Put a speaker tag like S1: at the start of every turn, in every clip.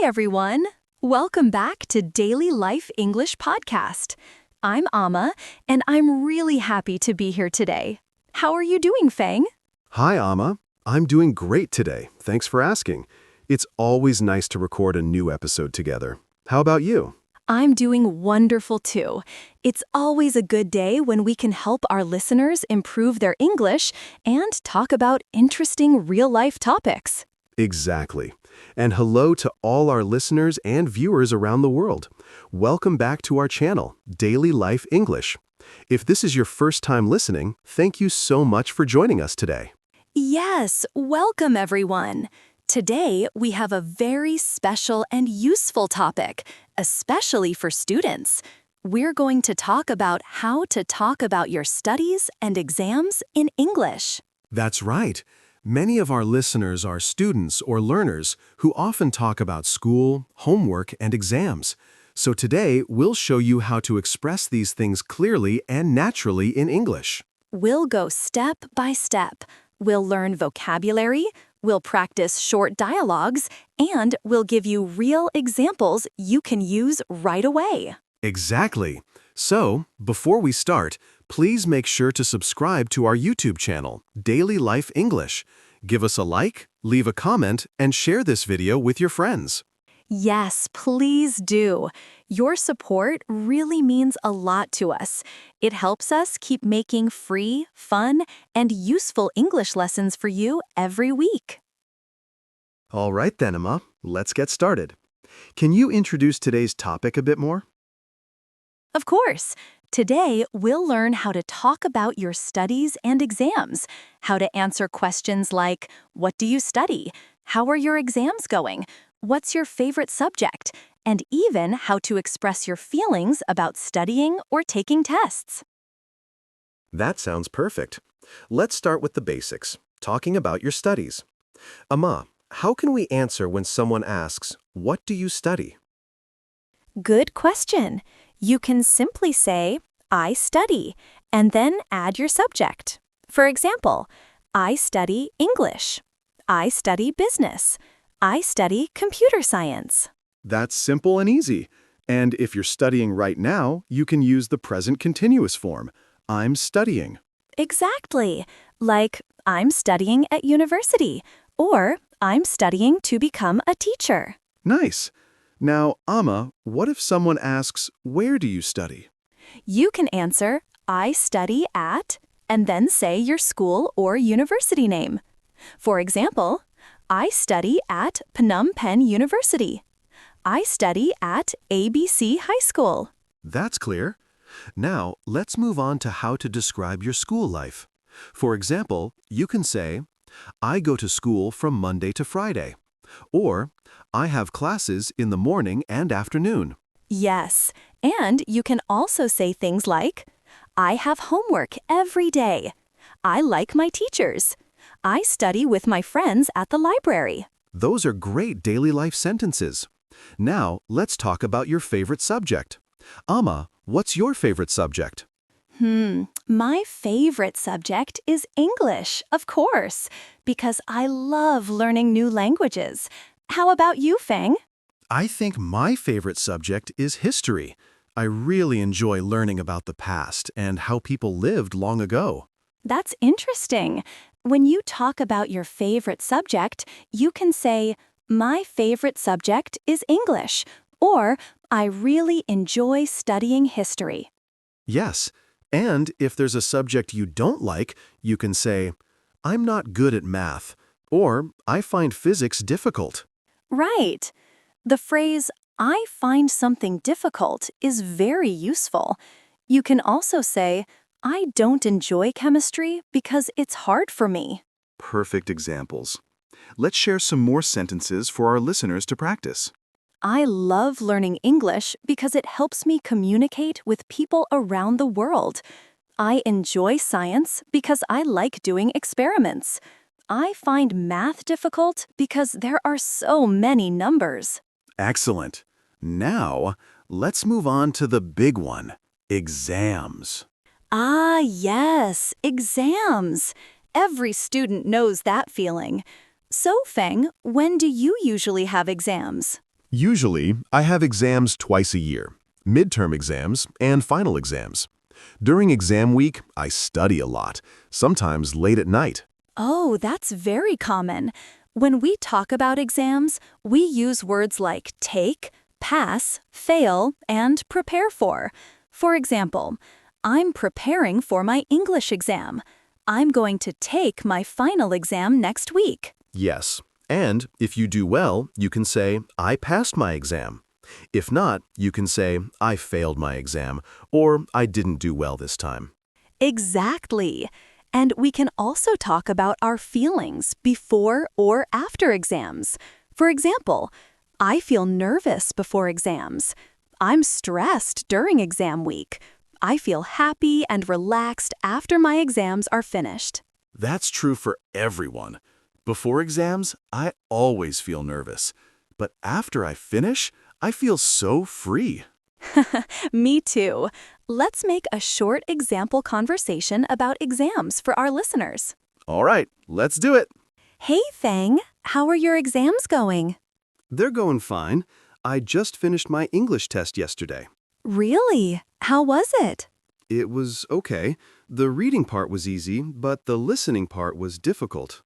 S1: everyone! Welcome back to Daily Life English Podcast. I'm Amma, and I'm really happy to be here today. How are you doing, Pheng?
S2: Hi, Amma. I'm doing great today. Thanks for asking. It's always nice to record a new episode together. How about you?
S1: I'm doing wonderful too. It's always a good day when we can help our listeners improve their English and talk about interesting real-life topics.
S2: Exactly. And hello to all our listeners and viewers around the world. Welcome back to our channel, Daily Life English. If this is your first time listening, thank you so much for joining us today.
S1: Yes, welcome everyone. Today, we have a very special and useful topic, especially for students. We're going to talk about how to talk about your studies and exams in English.
S2: That's right. Many of our listeners are students or learners who often talk about school, homework, and exams. So today, we'll show you how to express these things clearly and naturally in English.
S1: We'll go step by step. We'll learn vocabulary, we'll practice short dialogues, and we'll give you real examples you can use right away.
S2: Exactly. So, before we start, please make sure to subscribe to our YouTube channel, Daily Life English. Give us a like, leave a comment, and share this video with your friends.
S1: Yes, please do. Your support really means a lot to us. It helps us keep making free, fun, and useful English lessons for you every week.
S2: All right then, Emma, let's get started. Can you introduce today's topic a bit more?
S1: Of course. Today, we'll learn how to talk about your studies and exams, how to answer questions like, what do you study? How are your exams going? What's your favorite subject? And even how to express your feelings about studying or taking tests.
S2: That sounds perfect. Let's start with the basics, talking about your studies. Emma, how can we answer when someone asks, what do you study?
S1: Good question. You can simply say, I study, and then add your subject. For example, I study English. I study business. I study computer science.
S2: That's simple and easy. And if you're studying right now, you can use the present continuous form. I'm studying.
S1: Exactly. Like, I'm studying at university, or I'm studying to become a teacher.
S2: Nice. Now, Amma, what if someone asks, where do you study?
S1: You can answer, I study at, and then say your school or university name. For example, I study at Phnom Penh University. I study at ABC High School.
S2: That's clear. Now, let's move on to how to describe your school life. For example, you can say, I go to school from Monday to Friday. Or, I have classes in the morning and afternoon.
S1: Yes, and you can also say things like, I have homework every day. I like my teachers. I study with my friends at the library.
S2: Those are great daily life sentences. Now, let's talk about your favorite subject. Amma, what's your favorite subject?
S1: My favorite subject is English, of course, because I love learning new languages. How about you, Pheng?
S2: I think my favorite subject is history. I really enjoy learning about the past and how people lived long ago.
S1: That's interesting. When you talk about your favorite subject, you can say, my favorite subject is English, or I really enjoy studying history.
S2: Yes, and if there's a subject you don't like, you can say, I'm not good at math, or I find physics difficult.
S1: Right. The phrase, I find something difficult is very useful. You can also say, I don't enjoy chemistry because it's hard for me.
S2: Perfect examples. Let's share some more sentences for our listeners to practice.
S1: I love learning English because it helps me communicate with people around the world. I enjoy science because I like doing experiments. I find math difficult because there are so many numbers.
S2: Excellent. Now, let's move on to the big one, exams.
S1: Ah, yes, exams. Every student knows that feeling. So, Pheng, when do you usually have exams?
S2: Usually, I have exams twice a year, midterm exams and final exams. During exam week, I study a lot, sometimes late at night.
S1: Oh, that's very common. When we talk about exams, we use words like take, pass, fail, and prepare for. For example, I'm preparing for my English exam. I'm going to take my final exam next week.
S2: Yes, and if you do well, you can say, I passed my exam. If not, you can say, I failed my exam, or I didn't do well this time.
S1: Exactly. And we can also talk about our feelings before or after exams. For example, I feel nervous before exams. I'm stressed during exam week. I feel happy and relaxed after my exams are finished.
S2: That's true for everyone. Before exams, I always feel nervous. But after I finish, I feel so free.
S1: Me too. Let's make a short example conversation about exams for our listeners.
S2: All right, let's do it.
S1: Hey, Pheng, how are your exams going?
S2: They're going fine. I just finished my English test yesterday.
S1: Really? How was it?
S2: It was okay. The reading part was easy, but the listening part was difficult.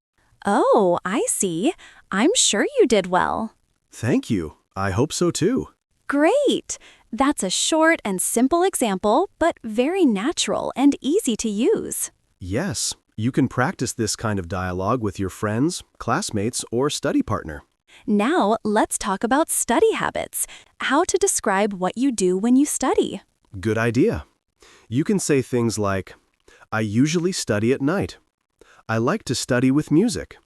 S1: Oh, I see. I'm sure you did well.
S2: Thank you. I hope so too.
S1: Great! That's a short and simple example, but very natural and easy to use.
S2: Yes, you can practice this kind of dialogue with your friends, classmates, or study partner.
S1: Now, let's talk about study habits. How to describe what you do when you study.
S2: Good idea. You can say things like, I usually study at night. I like to study with music.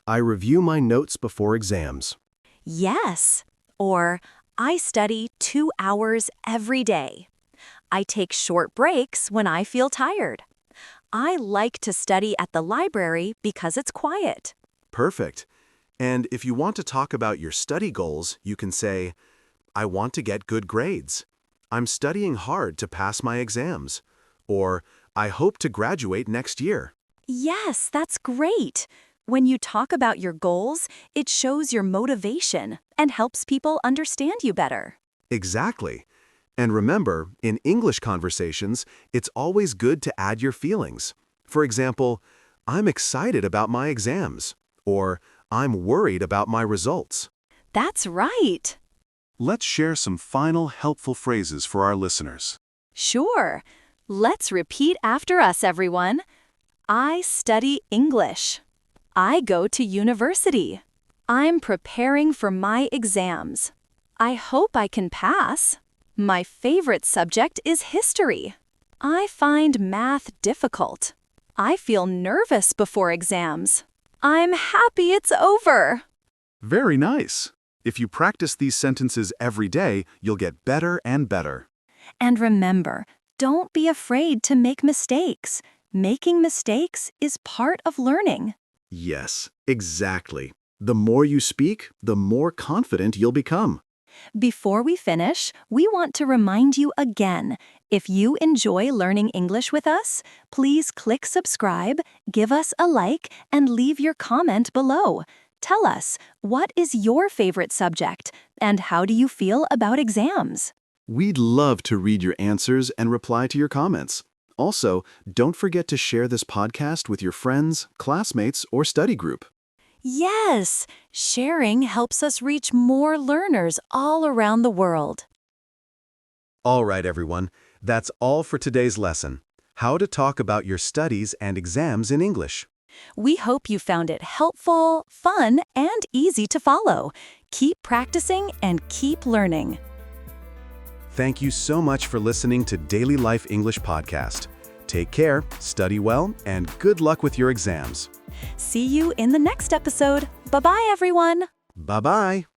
S2: I review my notes before exams.
S1: Yes. Or, I study 2 hours every day. I take short breaks when I feel tired. I like to study at the library because it's quiet.
S2: Perfect. And if you want to talk about your study goals, you can say, I want to get good grades. I'm studying hard to pass my exams. Or, I hope to graduate next year.
S1: Yes, that's great. When you talk about your goals, it shows your motivation and helps people understand you better.
S2: Exactly. And remember, in English conversations, it's always good to add your feelings. For example, I'm excited about my exams. Or, I'm worried about my results.
S1: That's right.
S2: Let's share some final helpful phrases for our listeners.
S1: Sure. Let's repeat after us, everyone. I study English. I go to university. I'm preparing for my exams. I hope I can pass. My favorite subject is history. I find math difficult. I feel nervous before exams. I'm happy it's over.
S2: Very nice. If you practice these sentences every day, you'll get better and better.
S1: And remember, don't be afraid to make mistakes. Making mistakes is part of learning.
S2: Yes, exactly. The more you speak, the more confident you'll become.
S1: Before we finish, we want to remind you again, if you enjoy learning English with us, please click subscribe, give us a like, and leave your comment below. Tell us, what is your favorite subject, and how do you feel about exams?
S2: We'd love to read your answers and reply to your comments. Also, don't forget to share this podcast with your friends, classmates, or study group.
S1: Yes, sharing helps us reach more learners all around the world.
S2: All right, everyone. That's all for today's lesson. How to talk about your studies and exams in English.
S1: We hope you found it helpful, fun, and easy to follow. Keep practicing and keep learning.
S2: Thank you so much for listening to Daily Life English Podcast. Take care, study well, and good luck with your exams.
S1: See you in the next episode. Bye-bye, everyone.
S2: Bye-bye.